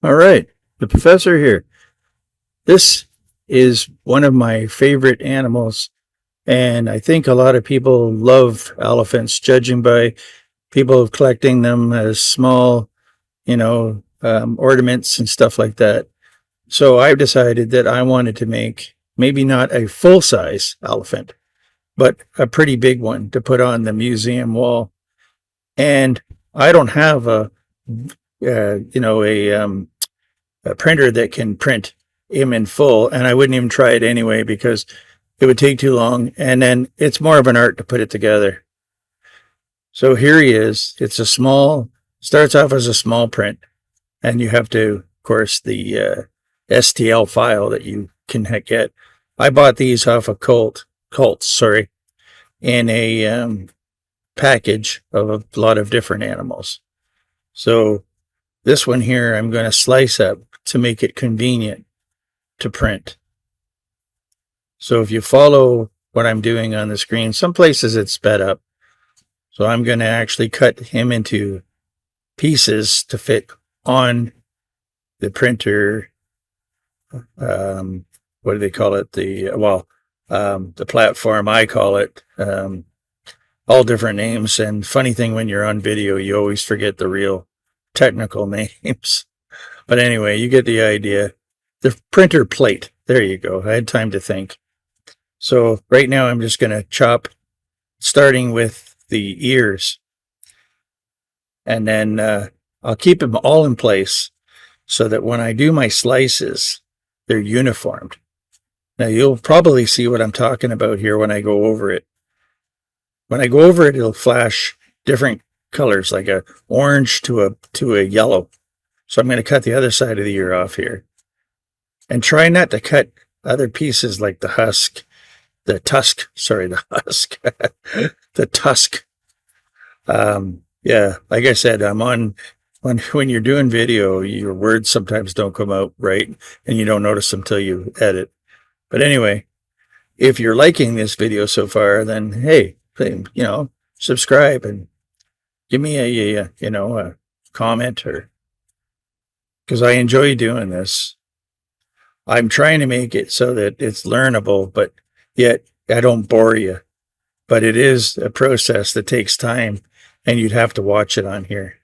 All right, the professor here. This is one of my favorite animals, and I think a lot of people love elephants, judging by people collecting them as small, ornaments and stuff like that. So I've decided that I wanted to make maybe not a full size elephant, but a pretty big one to put on the museum wall. And I don't have a printer that can print him in full, and I wouldn't even try it anyway because it would take too long, and then it's more of an art to put it together. So here he is. Starts off as a small print, and you have to, of course, the STL file that you can get. I bought these off of Colts, in a package of a lot of different animals. So this one here, I'm going to slice up to make it convenient to print. So if you follow what I'm doing on the screen, some places it's sped up. So I'm going to actually cut him into pieces to fit on the printer. What do they call it? The platform, I call it. All different names. And funny thing, when you're on video, you always forget the real technical names. But anyway, you get the idea. The printer plate. There you go. I had time to think. So right now I'm just going to chop, starting with the ears. And then I'll keep them all in place so that when I do my slices, they're uniformed. Now you'll probably see what I'm talking about here when I go over it. When I go over it, it'll flash different colors, like a orange to a yellow. So I'm going to cut the other side of the ear off here. And try not to cut other pieces like the tusk. The tusk. Yeah, like I said, when you're doing video, your words sometimes don't come out right, and you don't notice them till you edit. But anyway, if you're liking this video so far, then hey, subscribe and give me a comment, or because I enjoy doing this. I'm trying to make it so that it's learnable, but yet I don't bore you. But it is a process that takes time, and you'd have to watch it on here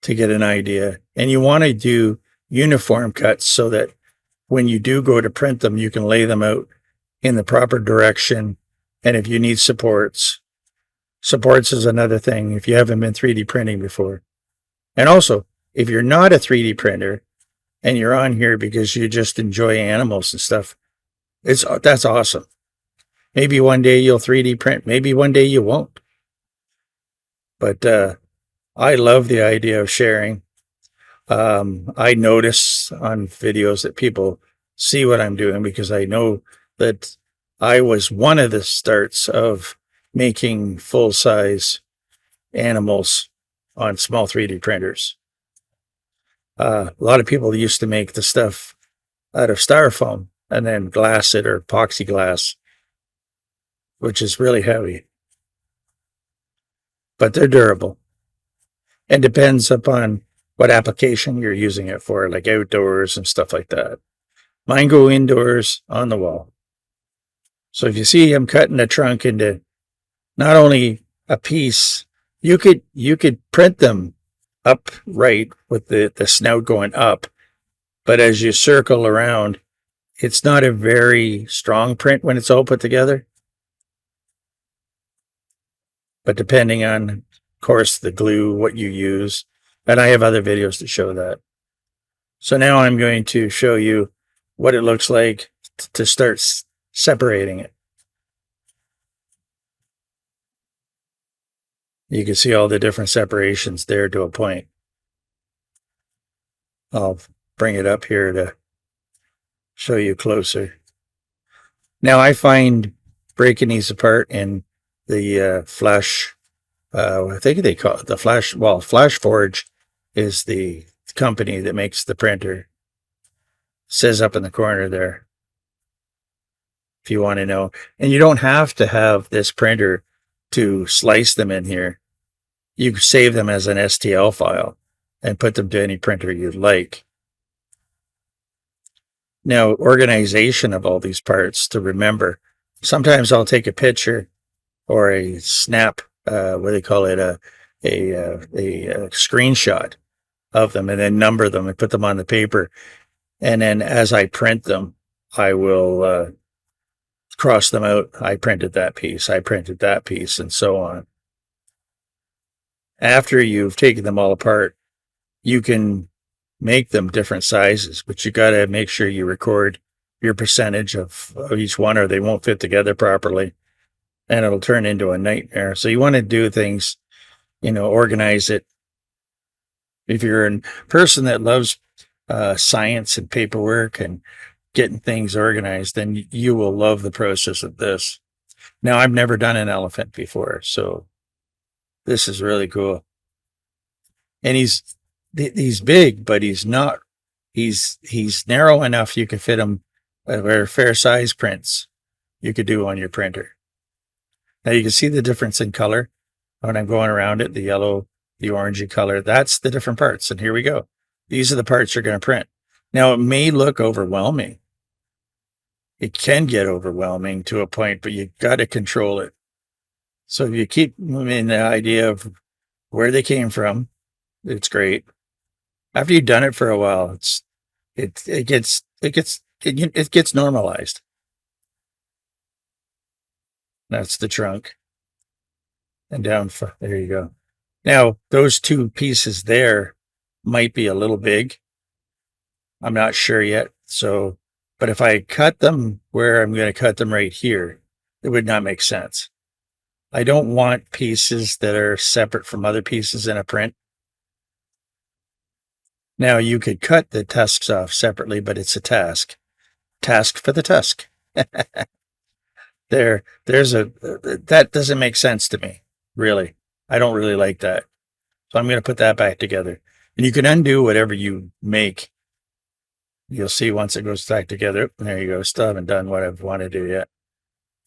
to get an idea. And you want to do uniform cuts so that when you do go to print them, you can lay them out in the proper direction. And if you need supports is another thing if you haven't been 3D printing before. And also, if you're not a 3D printer and you're on here because you just enjoy animals and stuff, that's awesome. Maybe one day you'll 3D print, maybe one day you won't. But I love the idea of sharing. I notice on videos that people see what I'm doing, because I know that I was one of the starts of making full-size animals on small 3D printers. A lot of people used to make the stuff out of styrofoam and then glass it, or epoxy glass, which is really heavy. But they're durable. And depends upon what application you're using it for, like outdoors and stuff like that. Mine go indoors on the wall. So if you see I'm cutting the trunk into not only a piece, you could print them upright with the snout going up, but as you circle around, it's not a very strong print when it's all put together. But depending on, of course, the glue, what you use, and I have other videos to show that. So now I'm going to show you what it looks like to start separating it. You can see all the different separations there to a point. I'll bring it up here to show you closer. Now I find breaking these apart in the Flash, I think they call it the Flash, Flash Forge is the company that makes the printer. It says up in the corner there, if you want to know. And you don't have to have this printer to slice them in here. You save them as an STL file, and put them to any printer you'd like. Now, organization of all these parts to remember. Sometimes I'll take a picture or a snap, what do they call it, a screenshot of them, and then number them and put them on the paper. And then as I print them, I will cross them out. I printed that piece, I printed that piece, and so on. After you've taken them all apart, you can make them different sizes, but you got to make sure you record your percentage of each one or they won't fit together properly and it'll turn into a nightmare. So you want to do things, organize it. If you're a person that loves science and paperwork and getting things organized, then you will love the process of this. Now, I've never done an elephant before, so this is really cool. And he's big, but he's not. He's narrow enough you can fit him where fair size prints you could do on your printer. Now you can see the difference in color when I'm going around it, the yellow, the orangey color. That's the different parts. And here we go. These are the parts you're going to print. Now it may look overwhelming. It can get overwhelming to a point, but you've got to control it. So if you keep in the idea of where they came from, it's great. After you've done it for a while, it gets normalized. That's the trunk. And down, there you go. Now, those two pieces there might be a little big. I'm not sure yet. So, but if I cut them where I'm going to cut them right here, it would not make sense. I don't want pieces that are separate from other pieces in a print. Now you could cut the tusks off separately, but it's a task. Task for the tusk. That doesn't make sense to me, really. I don't really like that. So I'm going to put that back together. And you can undo whatever you make. You'll see once it goes back together. There you go. Still haven't done what I want to do yet.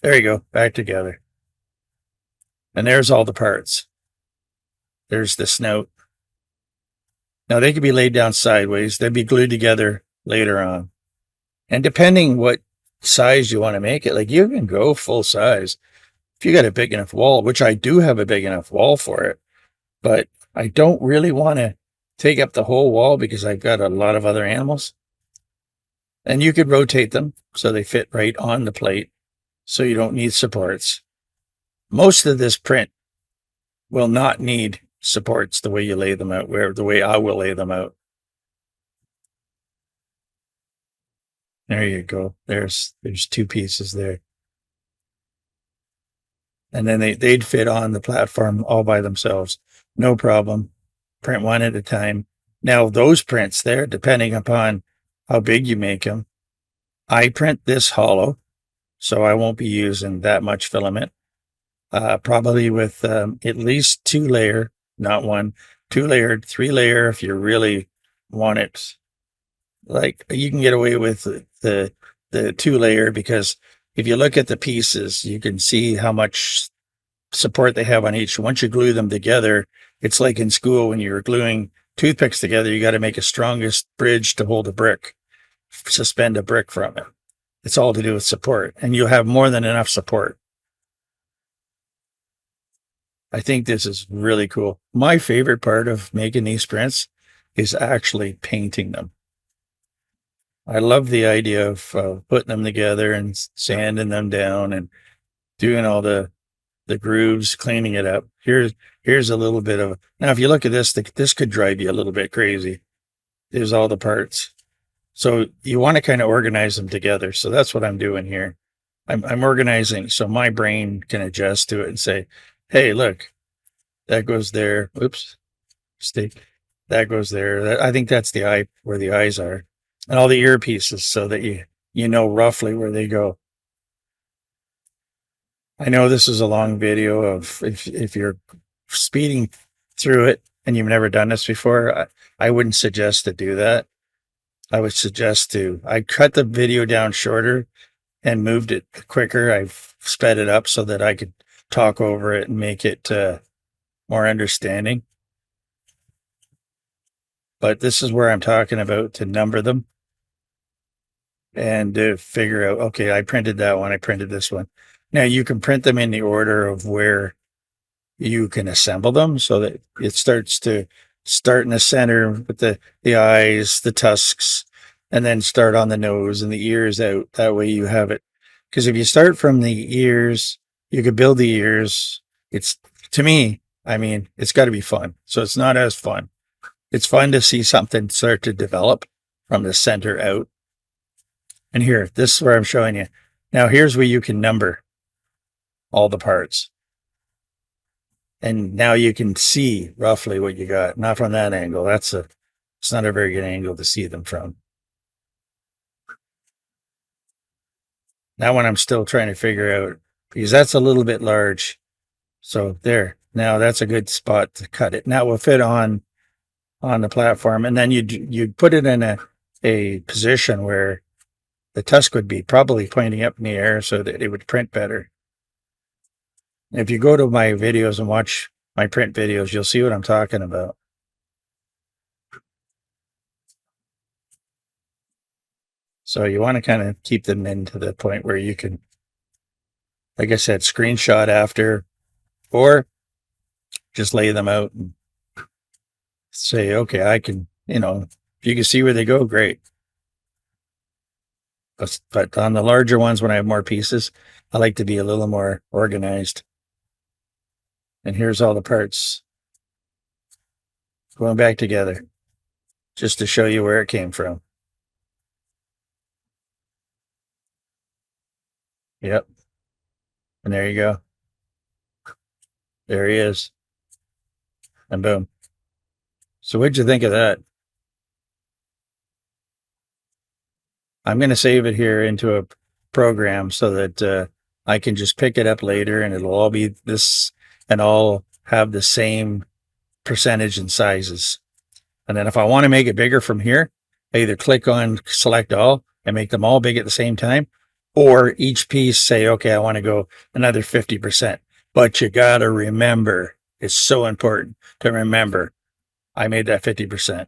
There you go. Back together. And there's all the parts. There's the snout. Now they could be laid down sideways. They'd be glued together later on. And depending what size you want to make it, like you can go full size. If you got a big enough wall, which I do have a big enough wall for it, but I don't really want to take up the whole wall because I've got a lot of other animals. And you could rotate them so they fit right on the plate so you don't need supports. Most of this print will not need supports the way you lay them out, the way I will lay them out. There you go. There's two pieces there. And then they'd fit on the platform all by themselves. No problem. Print one at a time. Now those prints there, depending upon how big you make them, I print this hollow, so I won't be using that much filament. Probably with at least 2-layer, not one, 2-layered, 3-layer if you really want it. Like you can get away with the 2-layer because if you look at the pieces, you can see how much support they have on each. Once you glue them together, it's like in school when you're gluing toothpicks together, you got to make a strongest bridge to hold a brick, suspend a brick from it. It's all to do with support, and you'll have more than enough support. I think this is really cool. My favorite part of making these prints is actually painting them. I love the idea of putting them together and sanding them down and doing all the grooves, cleaning it up. Here's a little bit of, now if you look at this, this could drive you a little bit crazy. There's all the parts. So you want to kind of organize them together. So that's what I'm doing here. I'm organizing so my brain can adjust to it and say, hey, look, that goes there. Oops. That goes there. I think that's the eye, where the eyes are. And all the earpieces so that you know roughly where they go. I know this is a long video of if you're speeding through it and you've never done this before, I wouldn't suggest to do that. I would suggest I cut the video down shorter and moved it quicker. I've sped it up so that I could talk over it and make it more understanding. But this is where I'm talking about to number them and to figure out, okay, I printed that one, I printed this one. Now you can print them in the order of where you can assemble them so that it start in the center with the eyes, the tusks, and then start on the nose and the ears out. That way you have it. Because if you start from the ears, you could build the ears. It's to me, I mean, it's got to be fun. So it's not as fun. It's fun to see something start to develop from the center out. And here, this is where I'm showing you. Now here's where you can number all the parts. And now you can see roughly what you got. Not from that angle. It's not a very good angle to see them from. That one I'm still trying to figure out because that's a little bit large. So there, now that's a good spot to cut it. Now it will fit on the platform, and then you'd put it in a position where the tusk would be probably pointing up in the air so that it would print better. If you go to my videos and watch my print videos, you'll see what I'm talking about. So you want to kind of keep them in to the point where you can, like I said, screenshot after, or just lay them out and say, okay, I can, if you can see where they go, great. But on the larger ones, when I have more pieces, I like to be a little more organized. And here's all the parts going back together just to show you where it came from. Yep. And there you go. There he is. And boom. So what'd you think of that? I'm going to save it here into a program so that I can just pick it up later and it'll all be this and all have the same percentage and sizes. And then if I want to make it bigger from here, I either click on select all and make them all big at the same time, or each piece say, okay, I want to go another 50%. But you got to remember, it's so important to remember, I made that 50%.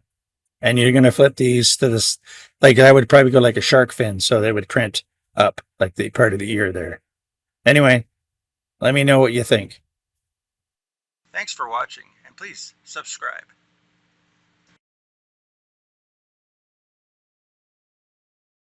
And you're going to flip these to this, like I would probably go like a shark fin so they would print up like the part of the ear there. Anyway, let me know what you think. Thanks for watching, and please subscribe.